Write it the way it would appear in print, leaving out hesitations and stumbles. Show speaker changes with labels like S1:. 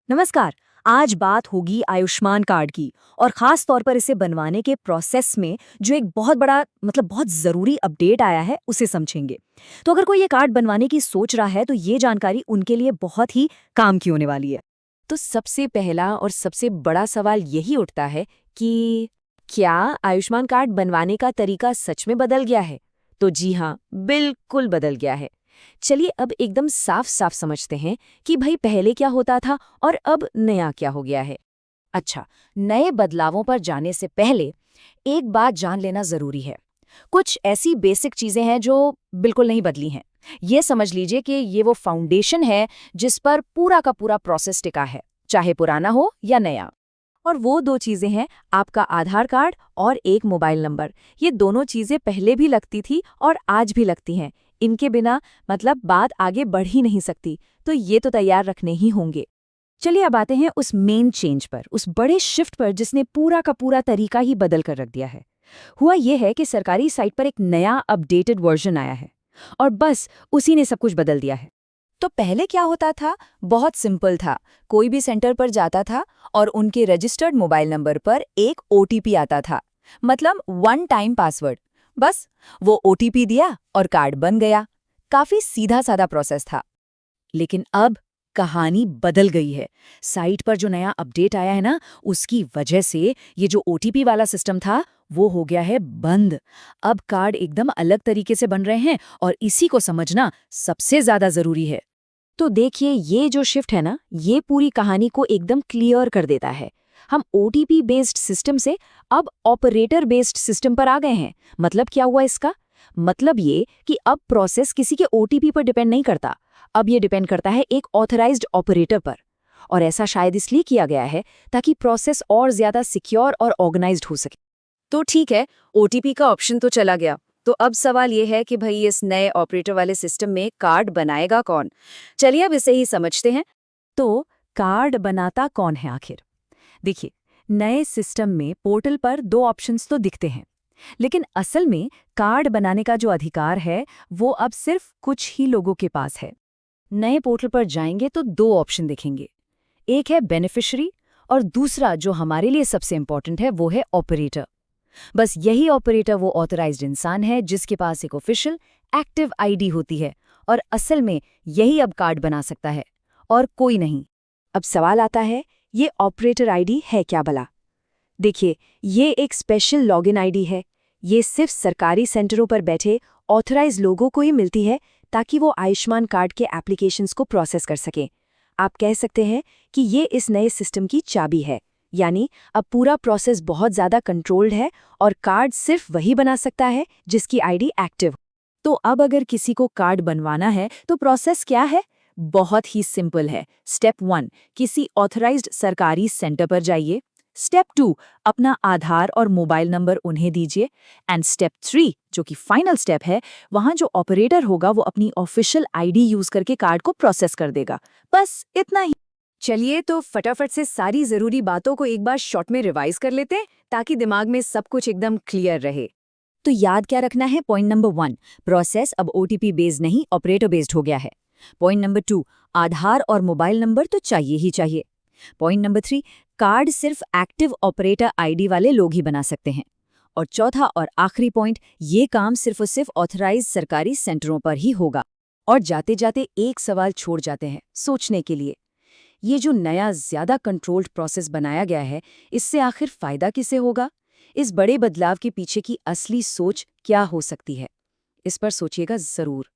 S1: नमस्कार। आज बात होगी आयुष्मान कार्ड की और खास तौर पर इसे बनवाने के प्रोसेस में जो एक बहुत बड़ा बहुत ज़रूरी अपडेट आया है उसे समझेंगे। तो अगर कोई ये कार्ड बनवाने की सोच रहा है तो ये जानकारी उनके लिए बहुत ही काम की होने वाली है।
S2: तो सबसे पहला और सबसे बड़ा सवाल यही उठता है कि क्या आयुष्मान कार्ड बनवाने का तरीका सच में बदल गया है? तो जी हाँ, बिल्कुल बदल गया है। चलिए अब एकदम साफ-साफ समझते हैं कि भाई पहले क्या होता था और अब नया क्या हो गया है। अच्छा, नए बदलावों पर जाने से पहले एक बात जान लेना जरूरी है। कुछ ऐसी बेसिक चीजें हैं जो बिल्कुल नहीं बदली हैं। ये समझ लीजिए कि ये वो फाउंडेशन है जिस पर पूरा का पूरा प्रोसेस टिका है, चाहे पुराना हो या नया। और वो दो चीजें हैं आपका आधार कार्ड और एक मोबाइल नंबर। ये दोनों चीजें पहले भी लगती थी और आज भी लगती हैं। इनके बिना बात आगे बढ़ ही नहीं सकती, तो ये तो तैयार रखने ही होंगे।
S1: चलिए अब आते हैं उस मेन चेंज पर, उस बड़े शिफ्ट पर जिसने पूरा का पूरा तरीका ही बदल कर रख दिया है। हुआ ये है कि सरकारी साइट पर एक नया अपडेटेड वर्जन आया है और बस उसी ने सब कुछ बदल दिया है।
S2: तो पहले क्या होता था? बहुत सिंपल था। कोई भी सेंटर पर जाता था और उनके रजिस्टर्ड मोबाइल नंबर पर एक ओटीपी आता था, मतलब वन टाइम पासवर्ड। बस वो ओटीपी दिया और कार्ड बन गया। काफी सीधा साधा प्रोसेस था।
S1: लेकिन अब कहानी बदल गई है। साइट पर जो नया अपडेट आया है ना, उसकी वजह से ये जो ओटीपी वाला सिस्टम था वो हो गया है बंद। अब कार्ड एकदम अलग तरीके से बन रहे हैं और इसी को समझना सबसे ज्यादा जरूरी है।
S2: तो देखिए, ये जो शिफ्ट है ना, ये पूरी कहानी को एकदम क्लियर कर देता है। हम ओटीपी बेस्ड सिस्टम से अब ऑपरेटर बेस्ड सिस्टम पर आ गए हैं। मतलब क्या हुआ इसका? मतलब ये कि अब प्रोसेस किसी के ओटीपी पर डिपेंड नहीं करता। अब ये डिपेंड करता है एक ऑथराइज्ड ऑपरेटर पर। और ऐसा शायद इसलिए किया गया है ताकि प्रोसेस और ज्यादा सिक्योर और ऑर्गेनाइज्ड हो सके।
S1: तो ठीक है, ओटीपी का ऑप्शन तो चला गया। तो अब सवाल ये है कि भाई इस नए ऑपरेटर वाले सिस्टम में कार्ड बनाएगा कौन? चलिए अब इसे ही समझते हैं। तो कार्ड बनाता कौन है आखिर? देखिए, नए सिस्टम में पोर्टल पर दो ऑप्शंस तो दिखते हैं, लेकिन असल में कार्ड बनाने का जो अधिकार है वो अब सिर्फ कुछ ही लोगों के पास है। नए पोर्टल पर जाएंगे तो दो ऑप्शन दिखेंगे। एक है बेनिफिशियरी और दूसरा जो हमारे लिए सबसे इंपॉर्टेंट है वो है ऑपरेटर। बस यही ऑपरेटर वो ऑथराइज्ड इंसान है जिसके पास एक ऑफिशियल एक्टिव आईडी होती है और असल में यही अब कार्ड बना सकता है और कोई नहीं। अब सवाल आता है, ये ऑपरेटर आईडी है क्या भला? देखिए, ये एक स्पेशल लॉगिन आईडी है। ये सिर्फ सरकारी सेंटरों पर बैठे ऑथराइज्ड लोगों को ही मिलती है ताकि वो आयुष्मान कार्ड के एप्लीकेशंस को प्रोसेस कर सकें। आप कह सकते हैं कि ये इस नए सिस्टम की चाबी है। यानी अब पूरा प्रोसेस बहुत ज़्यादा कंट्रोल्ड है और कार्ड सिर्फ वही बना सकता है जिसकी आईडी एक्टिव। तो अब अगर किसी को कार्ड बनवाना है तो प्रोसेस क्या है? बहुत ही सिंपल है। स्टेप 1, किसी ऑथराइज्ड सरकारी सेंटर पर जाइए। स्टेप 2, अपना आधार और मोबाइल नंबर उन्हें दीजिए। एंड स्टेप 3, जो कि फाइनल स्टेप है, वहां जो ऑपरेटर होगा वो अपनी ऑफिशियल आईडी यूज करके कार्ड को प्रोसेस कर देगा। बस इतना ही। चलिए तो फटाफट से सारी जरूरी बातों को एक बार शॉर्ट में रिवाइज कर लेते हैं ताकि दिमाग में सब कुछ एकदम क्लियर रहे। तो याद क्या रखना है? पॉइंट नंबर 1, प्रोसेस अब ओटीपी बेस्ड नहीं ऑपरेटर बेस्ड हो गया है। पॉइंट नंबर 2, आधार और मोबाइल नंबर तो चाहिए ही चाहिए। पॉइंट नंबर 3, कार्ड सिर्फ एक्टिव ऑपरेटर आईडी वाले लोग ही बना सकते हैं। और चौथा और आखिरी पॉइंट, ये काम सिर्फ और सिर्फ ऑथराइज सरकारी सेंटरों पर ही होगा। और जाते जाते एक सवाल छोड़ जाते हैं सोचने के लिए। ये जो नया ज्यादा कंट्रोल्ड प्रोसेस बनाया गया है, इससे आखिर फायदा किसे होगा? इस बड़े बदलाव के पीछे की असली सोच क्या हो सकती है? इस पर सोचिएगा जरूर।